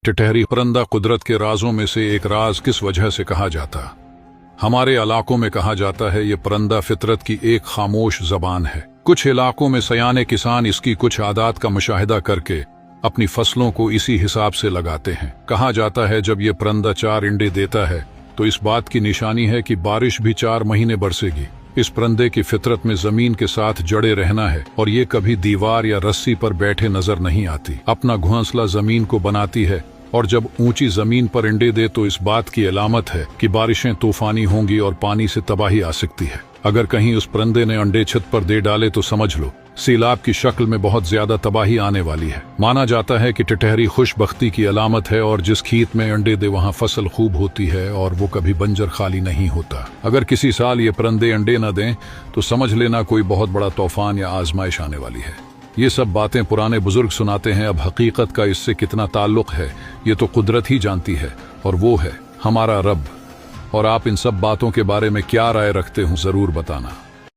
टिटहरी परिंदा कुदरत के राजों में से एक राज किस वजह से कहा जाता? हमारे इलाकों में कहा जाता है ये परिंदा फितरत की एक खामोश जबान है। कुछ इलाकों में सयाने किसान इसकी कुछ आदात का मुशाहिदा करके अपनी फसलों को इसी हिसाब से लगाते हैं। कहा जाता है जब ये परिंदा 4 अंडे देता है तो इस बात की निशानी है कि बारिश भी 4 महीने बरसेगी। इस परिंदे की फितरत में जमीन के साथ जड़े रहना है और ये कभी दीवार या रस्सी पर बैठे नजर नहीं आती। अपना घोंसला जमीन को बनाती है और जब ऊंची जमीन पर अंडे दे तो इस बात की अलामत है कि बारिशें तूफानी होंगी और पानी से तबाही आ सकती है। अगर कहीं उस परिंदे ने अंडे छत पर दे डाले तो समझ लो सैलाब की शक्ल में बहुत ज्यादा तबाही आने वाली है। माना जाता है कि टिटहरी खुशबख्ती की अलामत है और जिस खेत में अंडे दे वहाँ फसल खूब होती है और वो कभी बंजर खाली नहीं होता। अगर किसी साल ये परिंदे अंडे न दें तो समझ लेना कोई बहुत बड़ा तूफान या आजमाइश आने वाली है। ये सब बातें पुराने बुजुर्ग सुनाते हैं, अब हकीकत का इससे कितना ताल्लुक है ये तो कुदरत ही जानती है और वो है हमारा रब। और आप इन सब बातों के बारे में क्या राय रखते हो जरूर बताना।